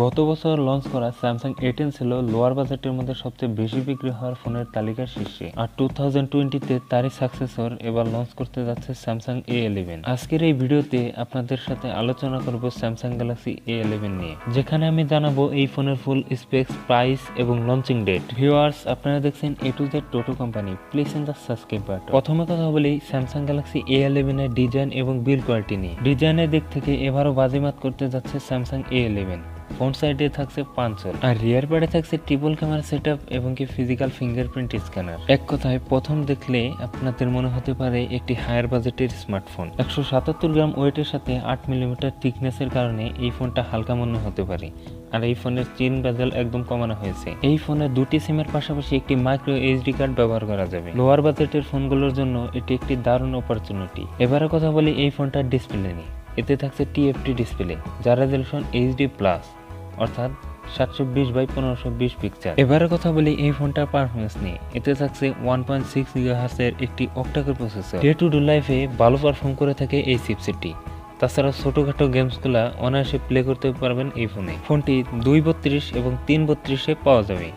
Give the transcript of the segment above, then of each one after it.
গত বছর লঞ্চ করা স্যামসাং A10 ছিল লোয়ার বাজেটের মধ্যে সবচেয়ে বেশি বিক্রি হওয়ার ফোনের তালিকার শীর্ষে। আর 2020-তে তারই সাকসেসর এবার লঞ্চ করতে যাচ্ছে স্যামসাং A11। আজকের এই ভিডিওতে আপনাদের সাথে আলোচনা করব স্যামসাং গ্যালাক্সি A11 নিয়ে, যেখানে আমি জানাবো এই ফোনের ফুল স্পেক্স, প্রাইস এবং লঞ্চিং ডেট। ভিউয়ার্স, আপনারা দেখছেন A to Z toto company, please in the subscribe button. প্রথমে কথা বলি স্যামসাং গ্যালাক্সি A11 এর ডিজাইন এবং বিল্ড কোয়ালিটি নিয়ে। ডিজাইনের দিক থেকে এবারও বাজিমাত করতে যাচ্ছে স্যামসাং A11। ফ্রন্ট সাইডে থাকছে পাঁচল আর রিয়ার প্যাডে থাকছে ট্রিপল ক্যামেরা সেটআপ এবং কি ফিজিক্যাল ফিঙ্গারপ্রিন্ট স্ক্যানার। এক কথায় প্রথম দেখলে আপনাদের মনে হতে পারে একটি হায়ার বাজেটের স্মার্টফোন। 177 গ্রাম ওয়েটের সাথে 8 মিলিমিটার থিকনেসের কারণে এই ফোনটা হালকা মনে হতে পারে। আর এই ফোনের চেইন বেজেল একদম কমানো হয়েছে। এই ফোনে দুটি সিমের পাশাপাশি একটি মাইক্রো এইচডি কার্ড ব্যবহার করা যাবে। লোয়ার বাজেটের ফোনগুলোর জন্য এটি একটি দারুণ অপরচুনিটি। এবারে কথা বলি এই ফোনটার ডিসপ্লে নিয়ে। এতে থাকছে TFT ডিসপ্লে, যার রেজলিউশন HD+, অর্থাৎ 720x1520 পিক্সেল। এবারে কথা বলি এই ফোনটার পারফরমেন্স নিয়ে। এতে থাকছে 1.6 GHz এর একটি octa core processor. Day to day লাইফে ভালো পারফর্ম করে থাকে এই চিপসেটটি। তাছাড়া ছোটখাটো গেমসগুলো অনায়াসে প্লে করতে পারবেন এই ফোনে। ফোনটি 232 এবং 332-এ পাওয়া যাবে।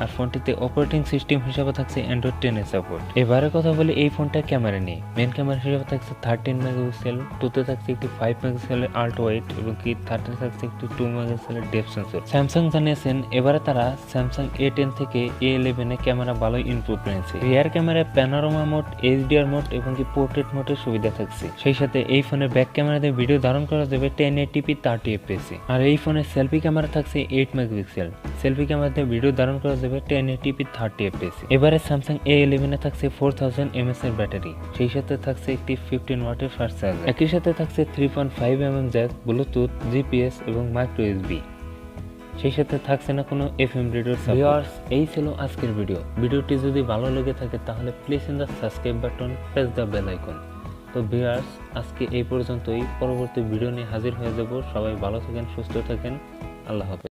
আর ফোনটিতে অপারেটিং সিস্টেম হিসাবে থাকছে Android 10 এর সাপোর্ট। এবারে কথা বলি এই ফোনটার ক্যামেরা নিয়ে। মেন ক্যামেরা হিসাবে থাকছে 13 মেগাপিক্সেল, 2তে থাকছে একটি 5 মেগাপিক্সেলের আল্ট্রা ওয়াইড এবং কি 13 থাকছে একটি 2 মেগাপিক্সেলের ডেপথ সেন্সর। স্যামসাং জানিয়েছেন এবারে তারা স্যামসাং A10 থেকে A11 এ ক্যামেরা ভালো ইমপ্রুভ করেছে। রিয়ার ক্যামেরায় প্যানোরামা মোড, HDR মোড এবং কি পোর্ট্রেট মোডের সুবিধা থাকছে। সেই সাথে এই ফোনের ব্যাক ক্যামেরাতে ভিডিও ধারণ করা যাবে 1080p 30 fps। আর এই ফোনের সেলফি ক্যামেরা থাকছে 8 মেগাপিক্সেল। সেলফি ক্যামেরাতে ভিডিও ধারণ করা যাবে 1080p 30 fps। এবারে স্যামসাং A11 এ থাকছে 4000 mAh এর ব্যাটারি। সেই সাথে থাকছে একটি 15 ওয়াটের ফাস্ট চার্জার। একই সাথে থাকছে 3.5 mm জ্যাক, ব্লুটুথ, GPS এবং মাইক্রো USB। সেই সাথে থাকছে না কোনো FM রেডিওর সাপোর্ট। ভিউয়ার্স, এই ছিল আজকের ভিডিও। ভিডিওটি যদি ভালো লেগে থাকে তাহলে please in the subscribe button, press the bell icon. তো ভিউয়ার্স, আজকে এই পর্যন্তই। পরবর্তী ভিডিও নিয়ে হাজির হয়ে যাব। সবাই ভালো থাকেন, সুস্থ থাকেন। আল্লাহ হাফেজ।